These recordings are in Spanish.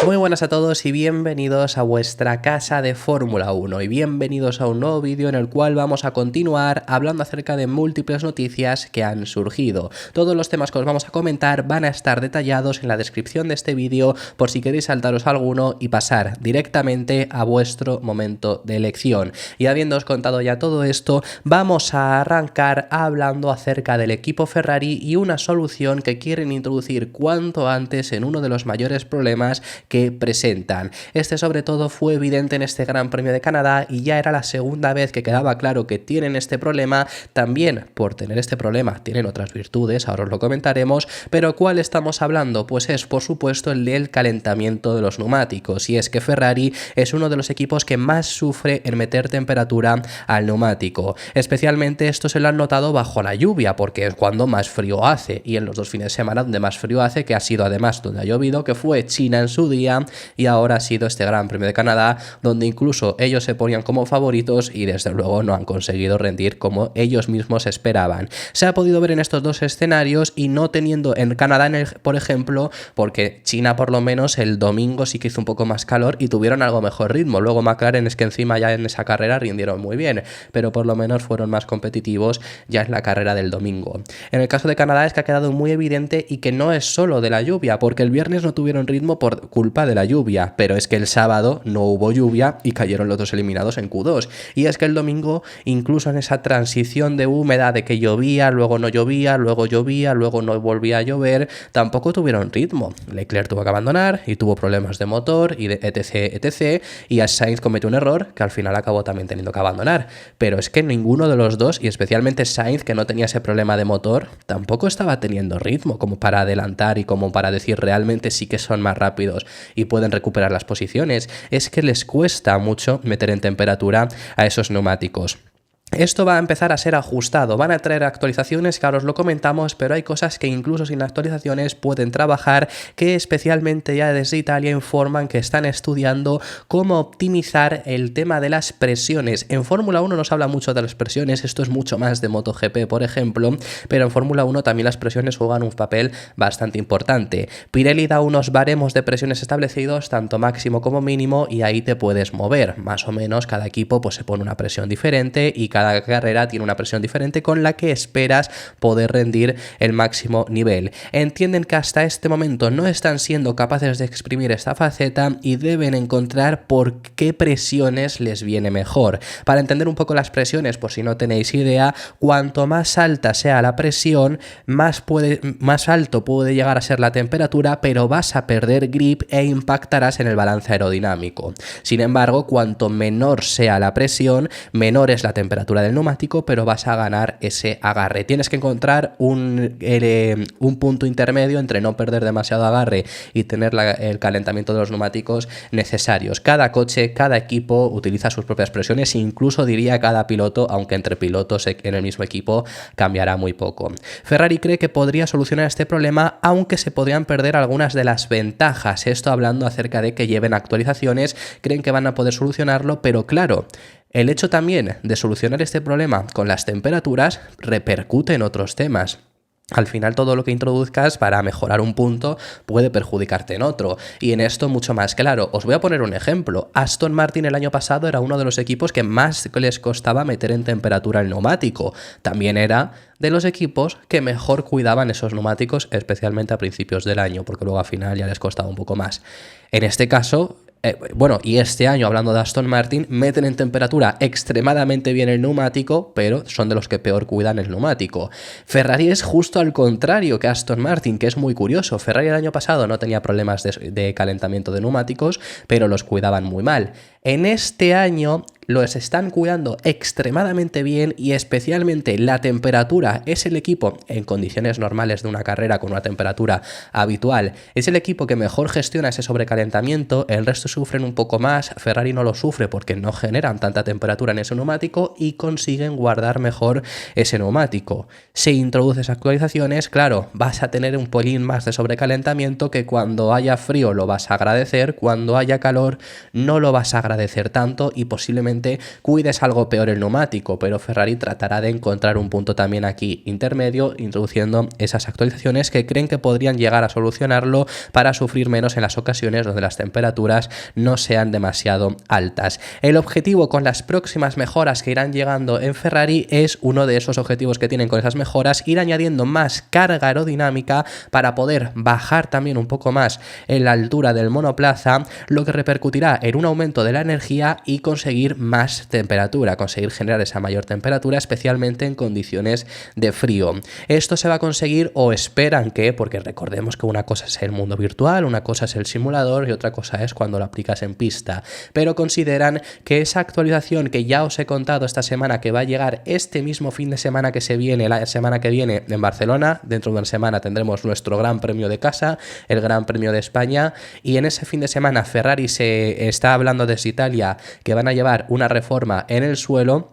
Muy buenas a todos y bienvenidos a vuestra casa de Fórmula 1 y bienvenidos a un nuevo vídeo en el cual vamos a continuar hablando acerca de múltiples noticias que han surgido. Todos los temas que os vamos a comentar van a estar detallados en la descripción de este vídeo por si queréis saltaros alguno y pasar directamente a vuestro momento de elección. Y habiéndoos contado ya todo esto, vamos a arrancar hablando acerca del equipo Ferrari y una solución que quieren introducir cuanto antes en uno de los mayores problemas que presentan. Este sobre todo fue evidente en este Gran Premio de Canadá y ya era la segunda vez que quedaba claro que tienen este problema. También por tener este problema tienen otras virtudes, ahora os lo comentaremos, pero ¿cuál estamos hablando? Pues es por supuesto el del calentamiento de los neumáticos, y es que Ferrari es uno de los equipos que más sufre en meter temperatura al neumático. Especialmente esto se lo han notado bajo la lluvia, porque es cuando más frío hace, y en los dos fines de semana donde más frío hace, que ha sido además donde ha llovido, que fue China en su día, y ahora ha sido este Gran Premio de Canadá, donde incluso ellos se ponían como favoritos y desde luego no han conseguido rendir como ellos mismos esperaban. Se ha podido ver en estos dos escenarios, y no teniendo en Canadá, por ejemplo, porque China por lo menos el domingo sí que hizo un poco más calor y tuvieron algo mejor ritmo. Luego McLaren es que encima ya en esa carrera rindieron muy bien, pero por lo menos fueron más competitivos ya en la carrera del domingo. En el caso de Canadá es que ha quedado muy evidente, y que no es solo de la lluvia, porque el viernes no tuvieron ritmo por culpa de la lluvia, pero es que el sábado no hubo lluvia y cayeron los dos eliminados en Q2, y es que el domingo, incluso en esa transición de húmeda de que llovía, luego no llovía, luego llovía, luego no volvía a llover, tampoco tuvieron ritmo. Leclerc tuvo que abandonar y tuvo problemas de motor y de etc, y a Sainz cometió un error que al final acabó también teniendo que abandonar, pero es que ninguno de los dos, y especialmente Sainz, que no tenía ese problema de motor, tampoco estaba teniendo ritmo como para adelantar y como para decir realmente sí que son más rápidos y pueden recuperar las posiciones. Es que les cuesta mucho meter en temperatura a esos neumáticos. Esto va a empezar a ser ajustado, van a traer actualizaciones que ahora os lo comentamos, pero hay cosas que incluso sin actualizaciones pueden trabajar, que especialmente ya desde Italia informan que están estudiando cómo optimizar el tema de las presiones. En Fórmula 1 nos habla mucho de las presiones, esto es mucho más de MotoGP por ejemplo, pero en Fórmula 1 también las presiones juegan un papel bastante importante. Pirelli da unos baremos de presiones establecidos, tanto máximo como mínimo, y ahí te puedes mover, más o menos cada equipo pues se pone una presión diferente y cada carrera tiene una presión diferente con la que esperas poder rendir el máximo nivel. Entienden que hasta este momento no están siendo capaces de exprimir esta faceta y deben encontrar por qué presiones les viene mejor. Para entender un poco las presiones, por si no tenéis idea, cuanto más alta sea la presión, más alto puede llegar a ser la temperatura, pero vas a perder grip e impactarás en el balance aerodinámico. Sin embargo, cuanto menor sea la presión, menor es la temperatura del neumático, pero vas a ganar ese agarre. Tienes que encontrar un punto intermedio entre no perder demasiado agarre y tener el calentamiento de los neumáticos necesarios. Cada coche, cada equipo utiliza sus propias presiones, incluso diría cada piloto, aunque entre pilotos en el mismo equipo cambiará muy poco. Ferrari cree que podría solucionar este problema, aunque se podrían perder algunas de las ventajas. Esto hablando acerca de que lleven actualizaciones, creen que van a poder solucionarlo, pero claro, el hecho también de solucionar este problema con las temperaturas repercute en otros temas. Al final todo lo que introduzcas para mejorar un punto puede perjudicarte en otro, y en esto mucho más claro. Os voy a poner un ejemplo. Aston Martin el año pasado era uno de los equipos que más les costaba meter en temperatura el neumático. También era de los equipos que mejor cuidaban esos neumáticos, especialmente a principios del año, porque luego al final ya les costaba un poco más. En este caso, y este año, hablando de Aston Martin, meten en temperatura extremadamente bien el neumático, pero son de los que peor cuidan el neumático. Ferrari es justo al contrario que Aston Martin, que es muy curioso. Ferrari el año pasado no tenía problemas de calentamiento de neumáticos, pero los cuidaban muy mal. En este año los están cuidando extremadamente bien, y especialmente la temperatura es el equipo, en condiciones normales de una carrera con una temperatura habitual, es el equipo que mejor gestiona ese sobrecalentamiento. El resto sufren un poco más. Ferrari no lo sufre porque no generan tanta temperatura en ese neumático y consiguen guardar mejor ese neumático. Si introduces actualizaciones, claro, vas a tener un pelín más de sobrecalentamiento, que cuando haya frío lo vas a agradecer, cuando haya calor no lo vas a agradecer tanto, y posiblemente posiblemente cuides algo peor el neumático, pero Ferrari tratará de encontrar un punto también aquí intermedio, introduciendo esas actualizaciones que creen que podrían llegar a solucionarlo para sufrir menos en las ocasiones donde las temperaturas no sean demasiado altas. El objetivo con las próximas mejoras que irán llegando en Ferrari es uno de esos objetivos que tienen con esas mejoras, ir añadiendo más carga aerodinámica para poder bajar también un poco más en la altura del monoplaza, lo que repercutirá en un aumento de la energía y conseguir más temperatura, conseguir generar esa mayor temperatura, especialmente en condiciones de frío. Esto se va a conseguir, o esperan que, porque recordemos que una cosa es el mundo virtual, una cosa es el simulador y otra cosa es cuando lo aplicas en pista, pero consideran que esa actualización que ya os he contado esta semana, que va a llegar este mismo fin de semana que se viene, la semana que viene en Barcelona, dentro de una semana tendremos nuestro Gran Premio de casa, el Gran Premio de España, y en ese fin de semana Ferrari se está hablando desde Italia que van a llevar una reforma en el suelo.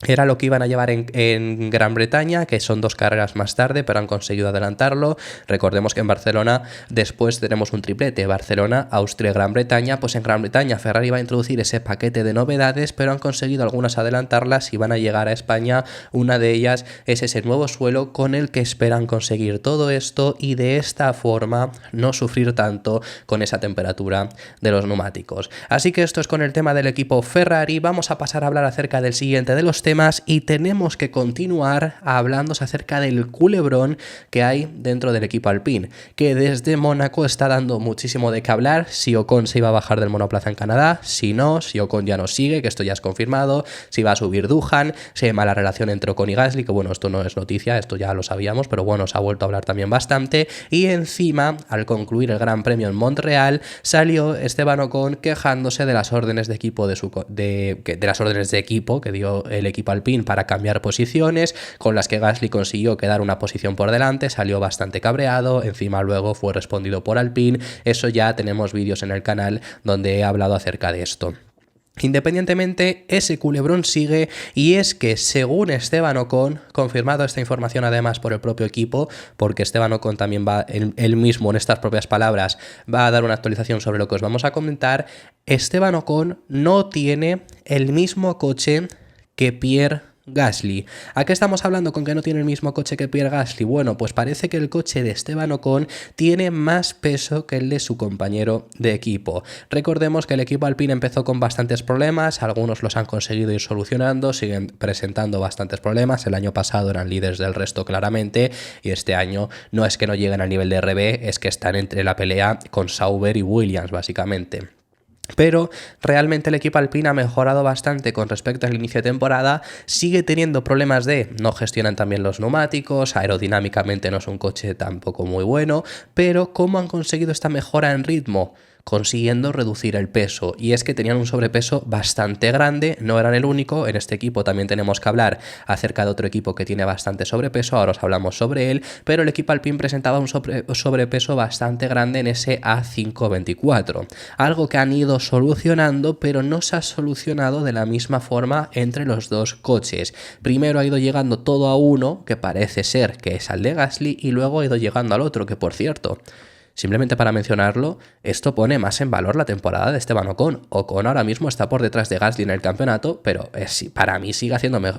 Era lo que iban a llevar en Gran Bretaña, que son 2 carreras más tarde, pero han conseguido adelantarlo. Recordemos que en Barcelona después tenemos un triplete, Barcelona, Austria, Gran Bretaña. Pues en Gran Bretaña Ferrari va a introducir ese paquete de novedades, pero han conseguido algunas adelantarlas y van a llegar a España. Una de ellas es ese nuevo suelo con el que esperan conseguir todo esto y de esta forma no sufrir tanto con esa temperatura de los neumáticos. Así que esto es con el tema del equipo Ferrari. Vamos a pasar a hablar acerca del siguiente de los temas y tenemos que continuar hablando acerca del culebrón que hay dentro del equipo Alpine, que desde Mónaco está dando muchísimo de qué hablar. Si Ocon se iba a bajar del monoplaza en Canadá, si no, si Ocon ya no sigue, que esto ya es confirmado, si va a subir Doohan, si hay mala relación entre Ocon y Gasly, que bueno, esto no es noticia, esto ya lo sabíamos, pero bueno, se ha vuelto a hablar también bastante. Y encima, al concluir el Gran Premio en Montreal, salió Esteban Ocon quejándose de las órdenes de equipo de las órdenes de equipo que dio el equipo Alpine para cambiar posiciones, con las que Gasly consiguió quedar una posición por delante, salió bastante cabreado, encima luego fue respondido por Alpine. Eso ya tenemos vídeos en el canal donde he hablado acerca de esto. Independientemente, ese culebrón sigue, y es que según Esteban Ocon, confirmado esta información además por el propio equipo, porque Esteban Ocon también va, él mismo en estas propias palabras, va a dar una actualización sobre lo que os vamos a comentar, Esteban Ocon no tiene el mismo coche que Pierre Gasly. ¿A qué estamos hablando con que no tiene el mismo coche que Pierre Gasly? Bueno, pues parece que el coche de Esteban Ocon tiene más peso que el de su compañero de equipo. Recordemos que el equipo Alpine empezó con bastantes problemas, algunos los han conseguido ir solucionando, siguen presentando bastantes problemas. El año pasado eran líderes del resto claramente, y este año no es que no lleguen al nivel de RB, es que están entre la pelea con Sauber y Williams básicamente. Pero realmente el equipo Alpine ha mejorado bastante con respecto al inicio de temporada, sigue teniendo problemas de no gestionan también los neumáticos, aerodinámicamente no es un coche tampoco muy bueno, pero ¿cómo han conseguido esta mejora en ritmo? Consiguiendo reducir el peso, y es que tenían un sobrepeso bastante grande, no eran el único. En este equipo también tenemos que hablar acerca de otro equipo que tiene bastante sobrepeso, ahora os hablamos sobre él, pero el equipo Alpine presentaba un sobrepeso bastante grande en ese A524, algo que han ido solucionando, pero no se ha solucionado de la misma forma entre los dos coches. Primero ha ido llegando todo a uno, que parece ser que es al de Gasly, y luego ha ido llegando al otro, que por cierto, simplemente para mencionarlo, esto pone más en valor la temporada de Esteban Ocon. Ocon ahora mismo está por detrás de Gasly en el campeonato, pero para mí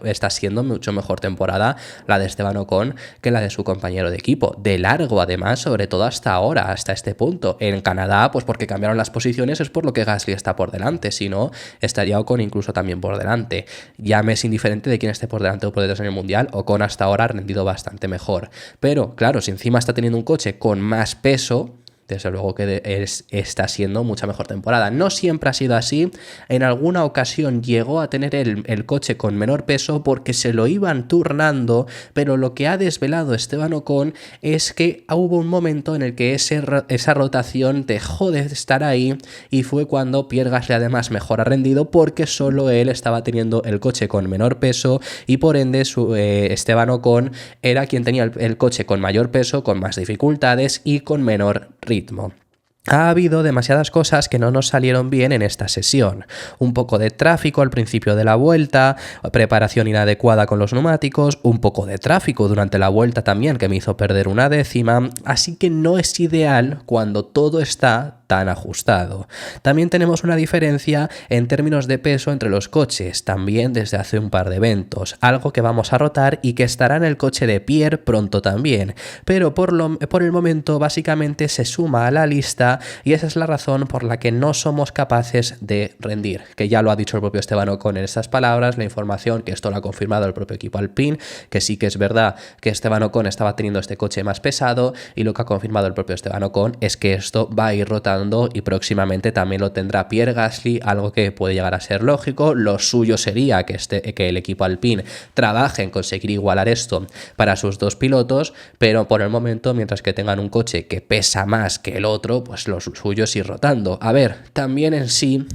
está siendo mucho mejor temporada la de Esteban Ocon que la de su compañero de equipo. De largo, además, sobre todo hasta ahora, hasta este punto. En Canadá, pues porque cambiaron las posiciones, es por lo que Gasly está por delante. Si no, estaría Ocon incluso también por delante. Ya me es indiferente de quién esté por delante o por detrás en el Mundial. Ocon hasta ahora ha rendido bastante mejor. Pero, claro, si encima está teniendo un coche con más peso, desde luego que está siendo mucha mejor temporada. No siempre ha sido así, en alguna ocasión llegó a tener el coche con menor peso porque se lo iban turnando, pero lo que ha desvelado Esteban Ocon es que hubo un momento en el que esa rotación dejó de estar ahí, y fue cuando Pierre Gasly además mejor ha rendido, porque solo él estaba teniendo el coche con menor peso, y por ende Esteban Ocon era quien tenía el coche con mayor peso, con más dificultades y con menor ritmo. Ha habido demasiadas cosas que no nos salieron bien en esta sesión. Un poco de tráfico al principio de la vuelta, preparación inadecuada con los neumáticos, un poco de tráfico durante la vuelta también que me hizo perder una décima, así que no es ideal cuando todo está tan ajustado. También tenemos una diferencia en términos de peso entre los coches, también desde hace un par de eventos, algo que vamos a rotar y que estará en el coche de Pierre pronto también, pero por el momento básicamente se suma a la lista y esa es la razón por la que no somos capaces de rendir, que ya lo ha dicho el propio Esteban Ocon en estas palabras, la información que esto lo ha confirmado el propio equipo Alpine, que sí que es verdad que Esteban Ocon estaba teniendo este coche más pesado y lo que ha confirmado el propio Esteban Ocon es que esto va a ir rotando y próximamente también lo tendrá Pierre Gasly, algo que puede llegar a ser lógico. Lo suyo sería que el equipo Alpine trabaje en conseguir igualar esto para sus dos pilotos, pero por el momento, mientras que tengan un coche que pesa más que el otro, pues lo suyo es ir rotando. A ver, también en sí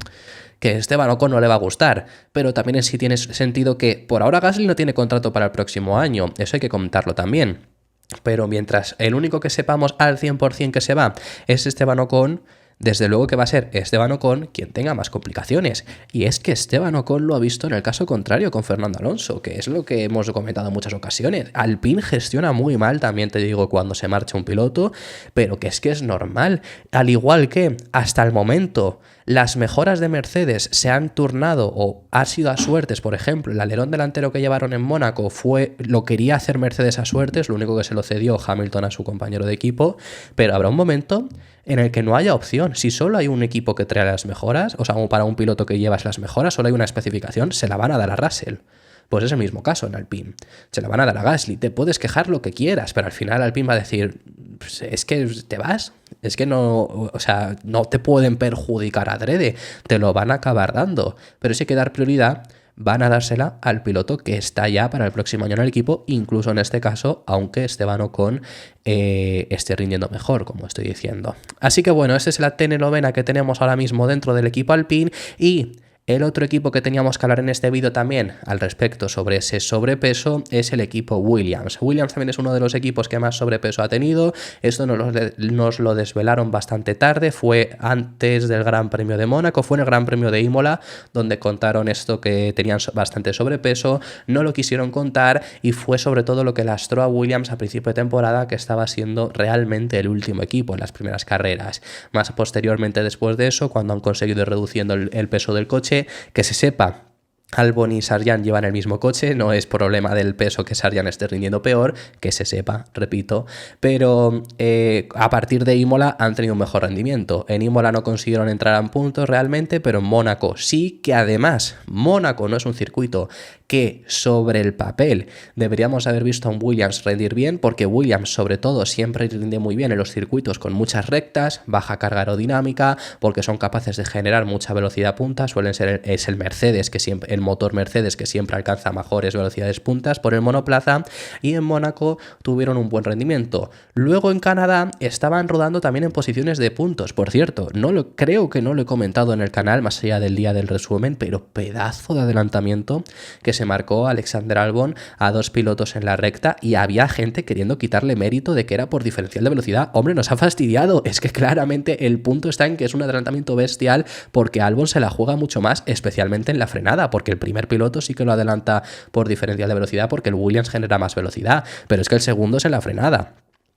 que Esteban Ocon no le va a gustar, pero también en sí tiene sentido que por ahora Gasly no tiene contrato para el próximo año, eso hay que comentarlo también. Pero mientras el único que sepamos al 100% que se va es Esteban Ocon, desde luego que va a ser Esteban Ocon quien tenga más complicaciones. Y es que Esteban Ocon lo ha visto en el caso contrario con Fernando Alonso, que es lo que hemos comentado en muchas ocasiones. Alpine gestiona muy mal, también te digo, cuando se marcha un piloto, pero que es normal. Al igual que hasta el momento las mejoras de Mercedes se han turnado o ha sido a suertes, por ejemplo, el alerón delantero que llevaron en Mónaco lo quería hacer Mercedes a suertes, lo único que se lo cedió Hamilton a su compañero de equipo, pero habrá un momento en el que no haya opción. Si solo hay un equipo que trae las mejoras, o sea, como para un piloto que llevas las mejoras, solo hay una especificación, se la van a dar a Russell. Pues es el mismo caso en Alpine. Se la van a dar a Gasly. Te puedes quejar lo que quieras, pero al final Alpine va a decir, pues es que te vas, es que no, o sea, no te pueden perjudicar adrede, te lo van a acabar dando. Pero si hay que dar prioridad, van a dársela al piloto que está ya para el próximo año en el equipo, incluso en este caso, aunque Esteban Ocon esté rindiendo mejor, como estoy diciendo. Así que bueno, esta es la telenovela que tenemos ahora mismo dentro del equipo Alpine y el otro equipo que teníamos que hablar en este vídeo también al respecto sobre ese sobrepeso es el equipo Williams. Williams también es uno de los equipos que más sobrepeso ha tenido. Esto nos lo desvelaron bastante tarde, fue antes del Gran Premio de Mónaco, fue en el Gran Premio de Imola donde contaron esto que tenían bastante sobrepeso, no lo quisieron contar y fue sobre todo lo que lastró a Williams a principio de temporada, que estaba siendo realmente el último equipo en las primeras carreras. Más posteriormente después de eso, cuando han conseguido ir reduciendo el peso del coche, que se sepa, Albon y Sargent llevan el mismo coche, no es problema del peso que Sargent esté rindiendo peor, que se sepa, repito, pero a partir de Imola han tenido un mejor rendimiento. En Imola no consiguieron entrar en puntos realmente, pero en Mónaco sí, que además Mónaco no es un circuito que sobre el papel deberíamos haber visto a un Williams rendir bien, porque Williams sobre todo siempre rinde muy bien en los circuitos con muchas rectas, baja carga aerodinámica, porque son capaces de generar mucha velocidad punta, es el Mercedes, el motor Mercedes que siempre alcanza mejores velocidades puntas por el monoplaza, y en Mónaco tuvieron un buen rendimiento. Luego en Canadá estaban rodando también en posiciones de puntos, por cierto, creo que no lo he comentado en el canal más allá del día del resumen, pero pedazo de adelantamiento que se marcó Alexander Albon a dos pilotos en la recta y había gente queriendo quitarle mérito de que era por diferencial de velocidad. Hombre, nos ha fastidiado, es que claramente el punto está en que es un adelantamiento bestial porque Albon se la juega mucho más, especialmente en la frenada, porque el primer piloto sí que lo adelanta por diferencial de velocidad porque el Williams genera más velocidad, pero es que el segundo es en la frenada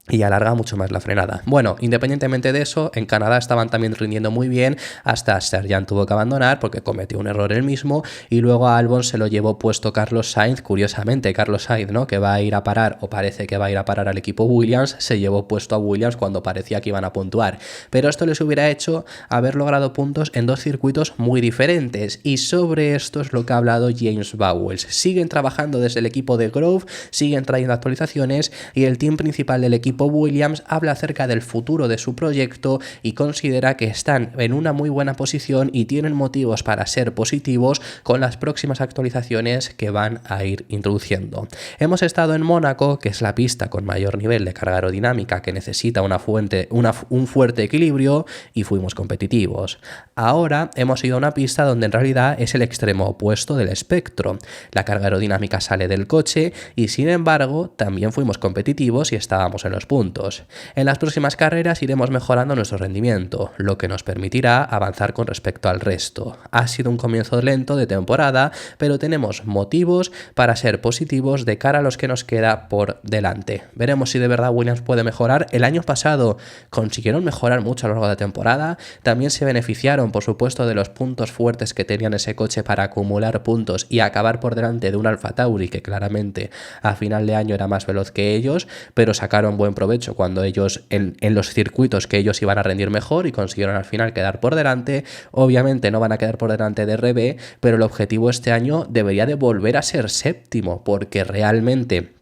y alarga mucho más la frenada. Bueno, independientemente de eso, en Canadá estaban también rindiendo muy bien, hasta Sargent tuvo que abandonar porque cometió un error él mismo, y luego a Albon se lo llevó puesto Carlos Sainz, curiosamente, Carlos Sainz, ¿no?, que va a ir a parar, o parece que va a ir a parar al equipo Williams, se llevó puesto a Williams cuando parecía que iban a puntuar. Pero esto les hubiera hecho haber logrado puntos en dos circuitos muy diferentes, y sobre esto es lo que ha hablado James Vowles. Siguen trabajando desde el equipo de Grove, siguen trayendo actualizaciones, y el team principal del equipo Williams habla acerca del futuro de su proyecto y considera que están en una muy buena posición y tienen motivos para ser positivos con las próximas actualizaciones que van a ir introduciendo. Hemos estado en Mónaco, que es la pista con mayor nivel de carga aerodinámica que necesita un fuerte equilibrio, y fuimos competitivos. Ahora hemos ido a una pista donde en realidad es el extremo opuesto del espectro. La carga aerodinámica sale del coche y sin embargo también fuimos competitivos y estábamos en los puntos. En las próximas carreras iremos mejorando nuestro rendimiento, lo que nos permitirá avanzar con respecto al resto. Ha sido un comienzo lento de temporada, pero tenemos motivos para ser positivos de cara a los que nos queda por delante. Veremos si de verdad Williams puede mejorar. El año pasado consiguieron mejorar mucho a lo largo de la temporada, también se beneficiaron por supuesto de los puntos fuertes que tenían ese coche para acumular puntos y acabar por delante de un Alfa Tauri que claramente a final de año era más veloz que ellos, pero sacaron buen provecho cuando ellos en los circuitos que ellos iban a rendir mejor y consiguieron al final quedar por delante. Obviamente no van a quedar por delante de RB, pero el objetivo este año debería de volver a ser séptimo, porque realmente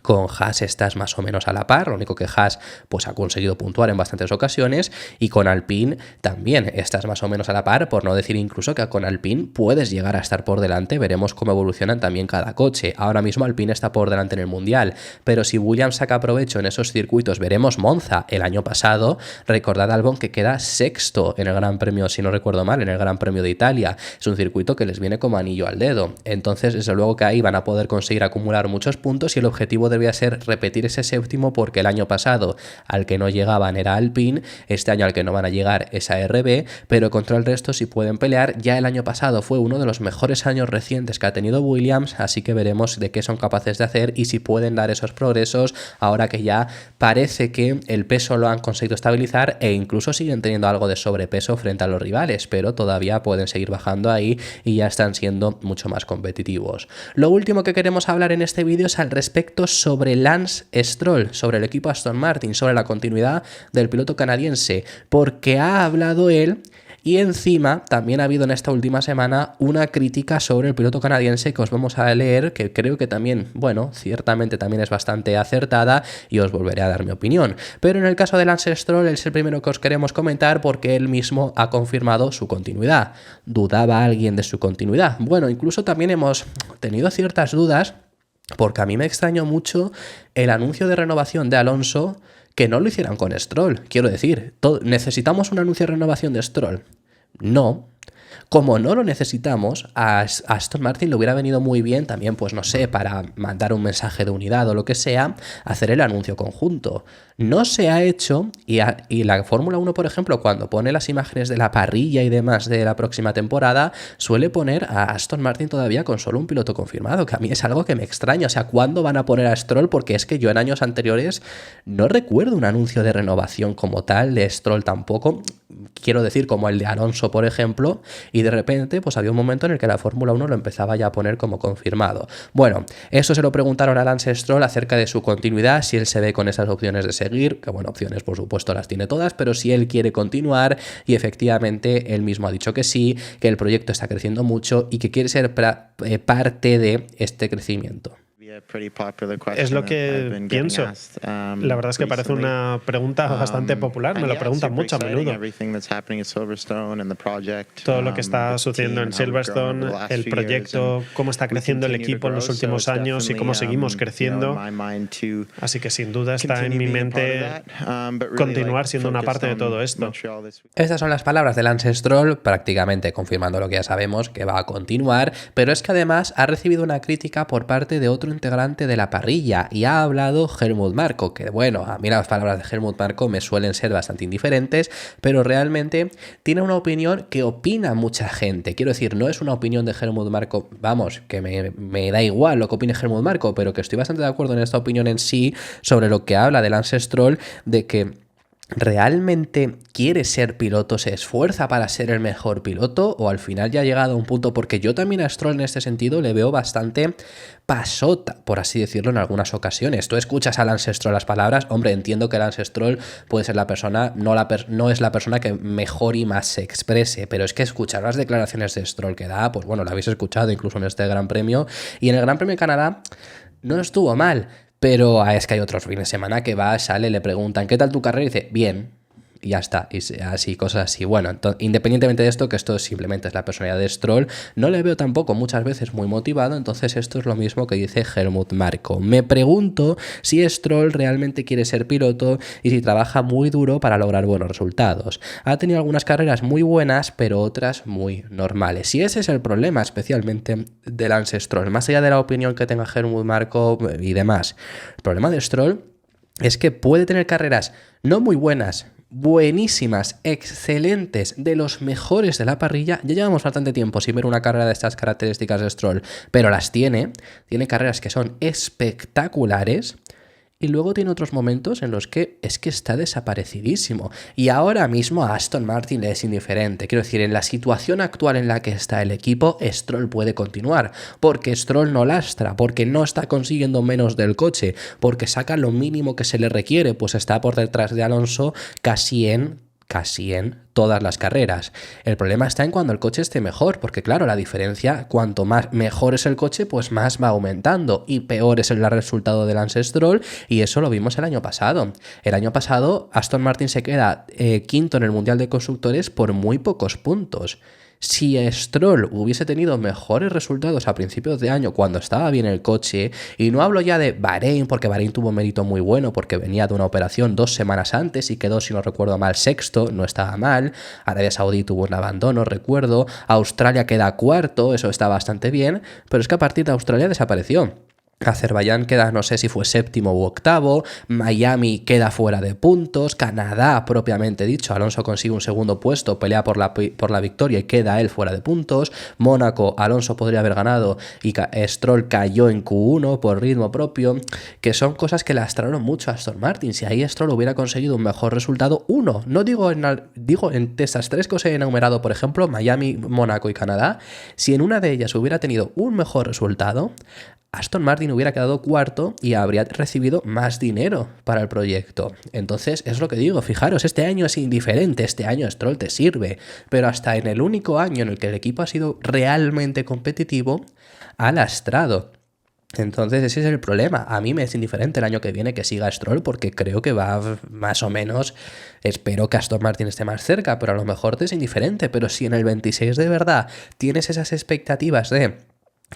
con Haas estás más o menos a la par, lo único que Haas pues ha conseguido puntuar en bastantes ocasiones, y con Alpine también estás más o menos a la par, por no decir incluso que con Alpine puedes llegar a estar por delante. Veremos cómo evolucionan también cada coche. Ahora mismo Alpine está por delante en el Mundial, pero si Williams saca provecho en esos circuitos, veremos Monza el año pasado, recordad Albon que queda sexto en el Gran Premio, si no recuerdo mal, en el Gran Premio de Italia. Es un circuito que les viene como anillo al dedo, entonces desde luego que ahí van a poder conseguir acumular muchos puntos y el objetivo debía ser repetir ese séptimo, porque el año pasado al que no llegaban era Alpine, este año al que no van a llegar es a RB, pero contra el resto sí pueden pelear. Ya el año pasado fue uno de los mejores años recientes que ha tenido Williams, así que veremos de qué son capaces de hacer y si pueden dar esos progresos ahora que ya parece que el peso lo han conseguido estabilizar e incluso siguen teniendo algo de sobrepeso frente a los rivales, pero todavía pueden seguir bajando ahí y ya están siendo mucho más competitivos. Lo último que queremos hablar en este vídeo es al respecto sobre Lance Stroll, sobre el equipo Aston Martin, sobre la continuidad del piloto canadiense, porque ha hablado él. Y encima también ha habido en esta última semana una crítica sobre el piloto canadiense que os vamos a leer, que creo que también, bueno, ciertamente también es bastante acertada y os volveré a dar mi opinión. Pero en el caso de Lance Stroll es el primero que os queremos comentar porque él mismo ha confirmado su continuidad. ¿Dudaba alguien de su continuidad? Bueno, incluso también hemos tenido ciertas dudas, porque a mí me extrañó mucho el anuncio de renovación de Alonso, que no lo hicieran con Stroll. Quiero decir, ¿necesitamos un anuncio de renovación de Stroll? No. Como no lo necesitamos, a Aston Martin le hubiera venido muy bien también, pues no sé, para mandar un mensaje de unidad o lo que sea, hacer el anuncio conjunto. No se ha hecho y la Fórmula 1, por ejemplo, cuando pone las imágenes de la parrilla y demás de la próxima temporada, suele poner a Aston Martin todavía con solo un piloto confirmado, que a mí es algo que me extraña. O sea, ¿cuándo van a poner a Stroll? Porque es que yo en años anteriores no recuerdo un anuncio de renovación como tal, de Stroll tampoco, quiero decir como el de Alonso, por ejemplo, y de repente pues había un momento en el que la Fórmula 1 lo empezaba ya a poner como confirmado. Bueno, eso se lo preguntaron a Lance Stroll acerca de su continuidad, si él se ve con esas opciones de seguir, que bueno, opciones por supuesto las tiene todas, pero si él quiere continuar, y efectivamente él mismo ha dicho que sí, que el proyecto está creciendo mucho y que quiere ser parte de este crecimiento. Es lo que pienso. La verdad es que parece una pregunta bastante popular, me lo preguntan mucho a menudo. Todo lo que está sucediendo en Silverstone, el proyecto, cómo está creciendo el equipo en los últimos años y cómo seguimos creciendo. Así que sin duda está en mi mente continuar siendo una parte de todo esto. Estas son las palabras de Lance Stroll, prácticamente confirmando lo que ya sabemos, que va a continuar, pero es que además ha recibido una crítica por parte de otro integrante de la parrilla y ha hablado Helmut Marko, que bueno, a mí las palabras de Helmut Marko me suelen ser bastante indiferentes, pero realmente tiene una opinión que opina mucha gente. Quiero decir, no es una opinión de Helmut Marko, vamos, que me da igual lo que opine Helmut Marko, pero que estoy bastante de acuerdo en esta opinión en sí, sobre lo que habla de Lance Stroll, de que ¿realmente quiere ser piloto? ¿Se esfuerza para ser el mejor piloto? ¿O al final ya ha llegado a un punto? Porque yo también a Stroll en este sentido le veo bastante pasota, por así decirlo, en algunas ocasiones. Tú escuchas a Lance Stroll las palabras, hombre, entiendo que Lance Stroll puede ser la persona, no es la persona que mejor y más se exprese, pero es que escuchar las declaraciones de Stroll que da, pues bueno, lo habéis escuchado incluso en este Gran Premio, y en el Gran Premio de Canadá no estuvo mal. Pero es que hay otros fines de semana que va, sale, le preguntan ¿qué tal tu carrera? Y dice, bien. Y ya está, y así, cosas así. Bueno, independientemente de esto, que esto simplemente es la personalidad de Stroll, no le veo tampoco muchas veces muy motivado, entonces esto es lo mismo que dice Helmut Marko. Me pregunto si Stroll realmente quiere ser piloto y si trabaja muy duro para lograr buenos resultados. Ha tenido algunas carreras muy buenas, pero otras muy normales. Y ese es el problema, especialmente de Lance Stroll, más allá de la opinión que tenga Helmut Marko y demás. El problema de Stroll es que puede tener carreras no muy buenas, buenísimas, excelentes, de los mejores de la parrilla. Ya llevamos bastante tiempo sin ver una carrera de estas características de Stroll, pero las tiene carreras que son espectaculares. Y luego tiene otros momentos en los que es que está desaparecidísimo. Y ahora mismo a Aston Martin le es indiferente. Quiero decir, en la situación actual en la que está el equipo, Stroll puede continuar. Porque Stroll no lastra, porque no está consiguiendo menos del coche, porque saca lo mínimo que se le requiere, pues está por detrás de Alonso casi en todas las carreras. El problema está en cuando el coche esté mejor, porque claro, la diferencia, cuanto más mejor es el coche, pues más va aumentando y peor es el resultado de Lance Stroll, y eso lo vimos el año pasado. El año pasado Aston Martin se queda quinto en el Mundial de Constructores por muy pocos puntos. Si Stroll hubiese tenido mejores resultados a principios de año cuando estaba bien el coche, y no hablo ya de Bahrein, porque Bahrein tuvo un mérito muy bueno porque venía de una operación 2 semanas antes y quedó, si no recuerdo mal, sexto, no estaba mal. Arabia Saudí tuvo un abandono, recuerdo. Australia queda cuarto, eso está bastante bien, pero es que a partir de Australia desapareció. Azerbaiyán queda, no sé si fue séptimo u octavo, Miami queda fuera de puntos, Canadá propiamente dicho, Alonso consigue un segundo puesto, pelea por la victoria y queda él fuera de puntos, Mónaco, Alonso podría haber ganado y Stroll cayó en Q1 por ritmo propio, que son cosas que lastraron mucho a Aston Martin. Si ahí Stroll hubiera conseguido un mejor resultado, digo en estas tres cosas he enumerado, por ejemplo, Miami, Mónaco y Canadá, si en una de ellas hubiera tenido un mejor resultado, Aston Martin hubiera quedado cuarto y habría recibido más dinero para el proyecto. Entonces, es lo que digo, fijaros, este año es indiferente, este año Stroll te sirve, pero hasta en el único año en el que el equipo ha sido realmente competitivo, ha lastrado. Entonces ese es el problema. A mí me es indiferente el año que viene que siga Stroll, porque creo que va más o menos, espero que Aston Martin esté más cerca, pero a lo mejor te es indiferente. Pero si en el 26 de verdad tienes esas expectativas de,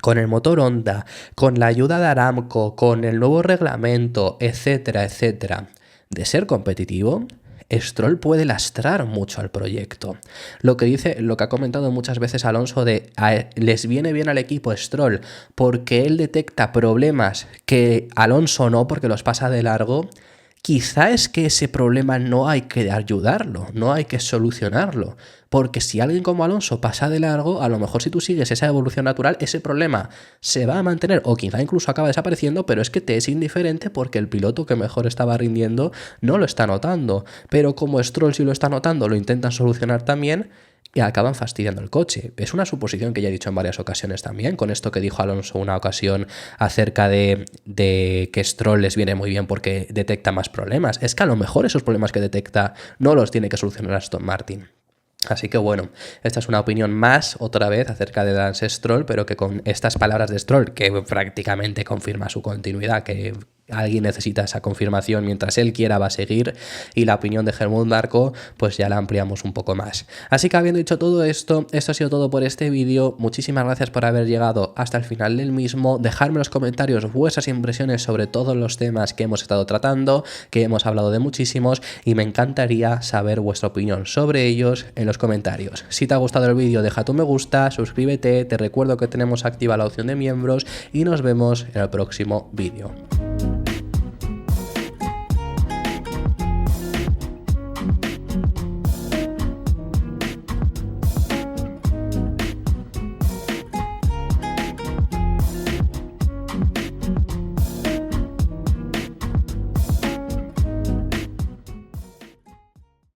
con el motor Honda, con la ayuda de Aramco, con el nuevo reglamento, etcétera, etcétera, de ser competitivo, Stroll puede lastrar mucho al proyecto. Lo que ha comentado muchas veces Alonso les viene bien al equipo Stroll porque él detecta problemas que Alonso no, porque los pasa de largo. Quizá es que ese problema no hay que ayudarlo, no hay que solucionarlo, porque si alguien como Alonso pasa de largo, a lo mejor si tú sigues esa evolución natural, ese problema se va a mantener o quizá incluso acaba desapareciendo, pero es que te es indiferente porque el piloto que mejor estaba rindiendo no lo está notando. Pero como Stroll sí lo está notando, lo intentan solucionar también y acaban fastidiando el coche. Es una suposición que ya he dicho en varias ocasiones también, con esto que dijo Alonso una ocasión acerca de que Stroll les viene muy bien porque detecta más problemas. Es que a lo mejor esos problemas que detecta no los tiene que solucionar Aston Martin. Así que bueno, esta es una opinión más, otra vez, acerca de Lance Stroll, pero que con estas palabras de Stroll, que prácticamente confirma su continuidad, que alguien necesita esa confirmación, mientras él quiera va a seguir, y la opinión de Helmut Marko, pues ya la ampliamos un poco más. Así que habiendo dicho todo esto ha sido todo por este vídeo. Muchísimas gracias por haber llegado hasta el final del mismo. Dejadme en los comentarios vuestras impresiones sobre todos los temas que hemos estado tratando, que hemos hablado de muchísimos, y me encantaría saber vuestra opinión sobre ellos en los comentarios. Si te ha gustado el vídeo, deja tu me gusta, suscríbete, te recuerdo que tenemos activa la opción de miembros y nos vemos en el próximo vídeo.